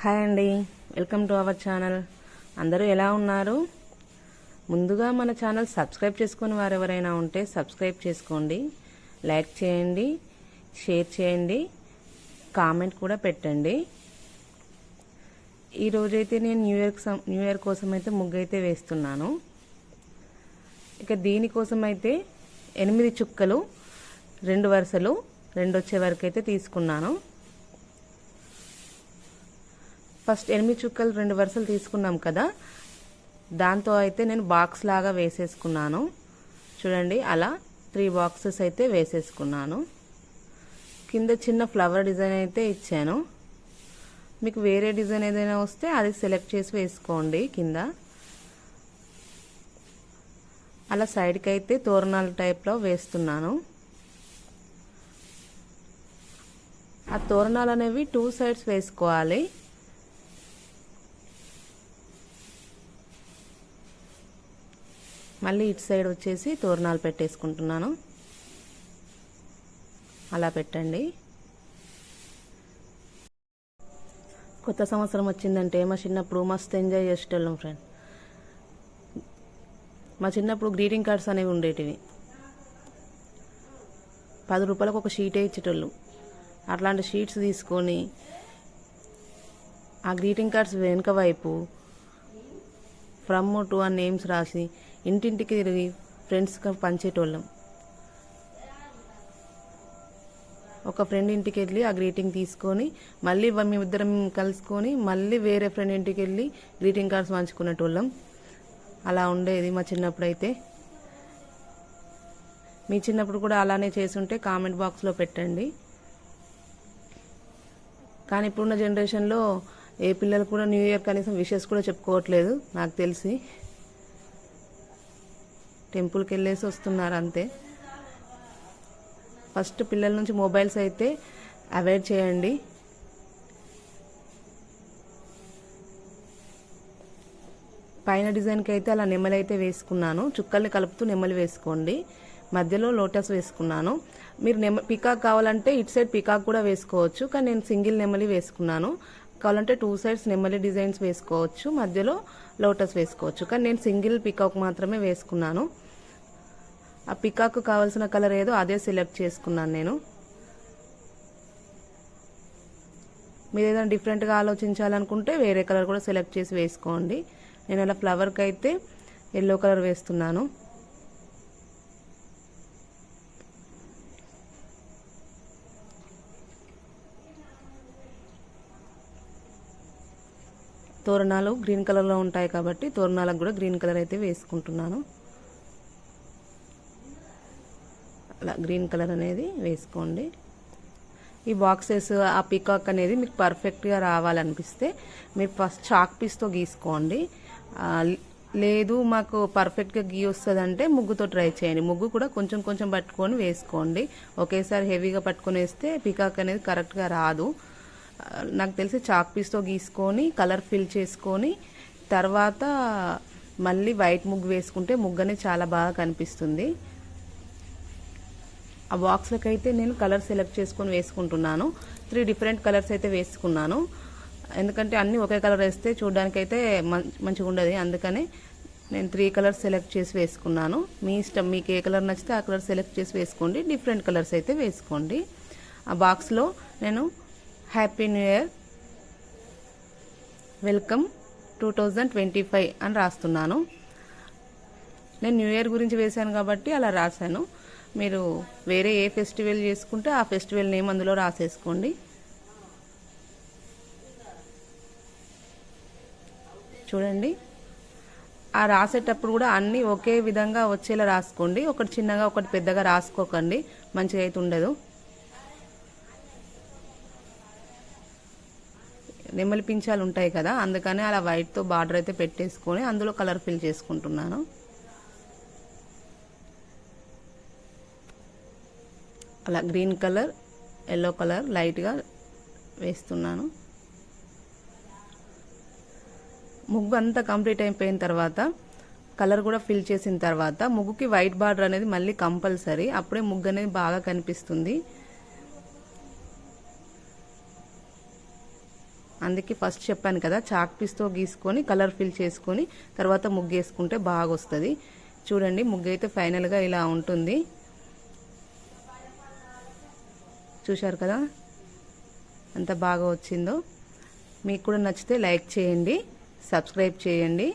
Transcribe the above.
Hi అండి, welcome to our channel. అందరూ ఎలా ఉన్నారు? ముందుగా మన ఛానల్ సబ్స్క్రైబ్ చేసుకుని వారు ఎవరైనా ఉంటే సబ్స్క్రైబ్ చేసుకోండి, లైక్ చేయండి, షేర్ చేయండి, కామెంట్ కూడా పెట్టండి. ఈరోజైతే నేను న్యూ ఇయర్ కోసం అయితే ముగ్గు అయితే వేస్తున్నాను. ఇక దీనికోసం అయితే 8 చుక్కలు 2 వరుసలు 2 వచ్చే వరకు అయితే తీసుకున్నాను. ఫస్ట్ 8 చుక్కలు 2 వరుసలు తీసుకున్నాం కదా, దాంతో అయితే నేను బాక్స్ లాగా వేసేసుకున్నాను. చూడండి, అలా 3 బాక్సెస్ అయితే వేసేసుకున్నాను. కింద చిన్న ఫ్లవర్ డిజైన్ అయితే ఇచ్చాను. మీకు వేరే డిజైన్ ఏదైనా వస్తే అది సెలెక్ట్ చేసి వేసుకోండి కింద. అలా సైడ్కి అయితే తోరణాల టైప్లో వేస్తున్నాను. ఆ తోరణాలు అనేవి 2 సైడ్స్ వేసుకోవాలి. మళ్ళీ ఇటు సైడ్ వచ్చేసి తోరణాలు పెట్టేసుకుంటున్నాను. అలా పెట్టండి. కొత్త సంవత్సరం వచ్చిందంటే మా చిన్నప్పుడు మస్తు ఎంజాయ్ చేసేటోళ్ళం ఫ్రెండ్. మా చిన్నప్పుడు గ్రీటింగ్ కార్డ్స్ అనేవి ఉండేటివి. 10 రూపాయలకు ఒక షీటే ఇచ్చేటోళ్ళు. అట్లాంటి షీట్స్ తీసుకొని ఆ గ్రీటింగ్ కార్డ్స్ వెనుక వైపు ఫ్రమ్ టు ఆ నేమ్స్ రాసి ఇంటింటికి తిరిగి ఫ్రెండ్స్గా పంచేటోళ్ళం. ఒక ఫ్రెండ్ ఇంటికి వెళ్ళి ఆ గ్రీటింగ్ తీసుకొని మళ్ళీ మేమిద్దరం కలుసుకొని మళ్ళీ వేరే ఫ్రెండ్ ఇంటికి వెళ్ళి గ్రీటింగ్ కార్డ్స్ పంచుకునేటోళ్ళం. అలా ఉండేది మా చిన్నప్పుడు అయితే. మీ చిన్నప్పుడు కూడా అలానే చేసుంటే కామెంట్ బాక్స్లో పెట్టండి. కానీ ఇప్పుడున్న జనరేషన్లో ఏ పిల్లలు కూడా న్యూ ఇయర్ కనీసం విషెస్ కూడా చెప్పుకోవట్లేదు నాకు తెలిసి. టెంపుల్కి వెళ్ళేసి వస్తున్నారు అంతే. ఫస్ట్ పిల్లల నుంచి మొబైల్స్ అయితే అవాయిడ్ చేయండి. పైన డిజైన్కి అయితే అలా నెమలి అయితే వేసుకున్నాను. చుక్కల్ని కలుపుతూ నెమలి వేసుకోండి. మధ్యలో లోటస్ వేసుకున్నాను. మీరు పికాక్ కావాలంటే ఇటు సైడ్ పికాక్ కూడా వేసుకోవచ్చు, కానీ నేను సింగిల్ నెమలి వేసుకున్నాను. కావాలంటే 2 సైడ్స్ నెమలి డిజైన్స్ వేసుకోవచ్చు, మధ్యలో లోటస్ వేసుకోవచ్చు, కానీ నేను సింగిల్ పికాక్ మాత్రమే వేసుకున్నాను. ఆ పికాక్ కావాల్సిన కలర్ ఏదో అదే సెలెక్ట్ చేసుకున్నాను నేను. మీరు ఏదైనా డిఫరెంట్గా ఆలోచించాలనుకుంటే వేరే కలర్ కూడా సెలెక్ట్ చేసి వేసుకోండి. నేను అలా ఫ్లవర్కి అయితే ఎల్లో కలర్ వేస్తున్నాను. తోరణాలు గ్రీన్ కలర్లో ఉంటాయి కాబట్టి తోరణాలకు కూడా గ్రీన్ కలర్ అయితే వేసుకుంటున్నాను. అలా గ్రీన్ కలర్ అనేది వేసుకోండి. ఈ బాక్సెస్ ఆ పికాక్ అనేది మీకు పర్ఫెక్ట్గా రావాలనిపిస్తే మీరు ఫస్ట్ చాక్ పీస్తో గీసుకోండి. లేదు మాకు పర్ఫెక్ట్గా గీ వస్తుందంటే ముగ్గుతో ట్రై చేయండి. ముగ్గు కూడా కొంచెం కొంచెం పట్టుకొని వేసుకోండి. ఒకేసారి హెవీగా పట్టుకొని వేస్తే పికాక్ అనేది కరెక్ట్గా రాదు. నాకు తెలిసి చాక్ పీస్తో గీసుకొని కలర్ ఫిల్ చేసుకొని తర్వాత మళ్ళీ వైట్ ముగ్గు వేసుకుంటే ముగ్గు అనేది చాలా బాగా కనిపిస్తుంది. ఆ బాక్స్లకి అయితే నేను కలర్ సెలెక్ట్ చేసుకొని వేసుకుంటున్నాను. 3 డిఫరెంట్ కలర్స్ అయితే వేసుకున్నాను. ఎందుకంటే అన్నీ ఒకే కలర్ వేస్తే చూడడానికైతే మంచిగా ఉండదు. అందుకని నేను 3 కలర్స్ సెలెక్ట్ చేసి వేసుకున్నాను. మీ ఇష్టం, మీకు ఏ కలర్ నచ్చితే ఆ కలర్ సెలెక్ట్ చేసి వేసుకోండి. డిఫరెంట్ కలర్స్ అయితే వేసుకోండి. ఆ బాక్స్లో నేను హ్యాపీ న్యూ ఇయర్, వెల్కమ్ 2025 అని రాస్తున్నాను. నేను న్యూ ఇయర్ గురించి వేశాను కాబట్టి అలా రాశాను. మీరు వేరే ఏ ఫెస్టివల్ చేసుకుంటే ఆ ఫెస్టివల్ నేమ్ అందులో రాసేసుకోండి. చూడండి, ఆ రాసేటప్పుడు కూడా అన్నీ ఒకే విధంగా వచ్చేలా రాసుకోండి. ఒకటి చిన్నగా ఒకటి పెద్దగా రాసుకోకండి, మంచిగా అయితే ఉండదు. నెమలి పించాలు ఉంటాయి కదా, అందుకని అలా వైట్తో బార్డర్ అయితే పెట్టేసుకొని అందులో కలర్ ఫిల్ చేసుకుంటున్నాను. అలా గ్రీన్ కలర్, ఎల్లో కలర్ లైట్గా వేస్తున్నాను. ముగ్గు అంతా కంప్లీట్ అయిపోయిన తర్వాత కలర్ కూడా ఫిల్ చేసిన తర్వాత ముగ్గుకి వైట్ బార్డర్ అనేది మళ్ళీ కంపల్సరీ. అప్పుడే ముగ్గు అనేది బాగా కనిపిస్తుంది. అందుకే ఫస్ట్ చెప్పాను కదా, చాక్ పీస్తో గీసుకొని కలర్ ఫిల్ చేసుకొని తర్వాత ముగ్గు వేసుకుంటే బాగా వస్తుంది. చూడండి ముగ్గు అయితే ఫైనల్గా ఇలా ఉంటుంది. చూశారు కదా ఎంత బాగా వచ్చిందో. మీకు కూడా నచ్చితే లైక్ చేయండి, సబ్స్క్రైబ్ చేయండి.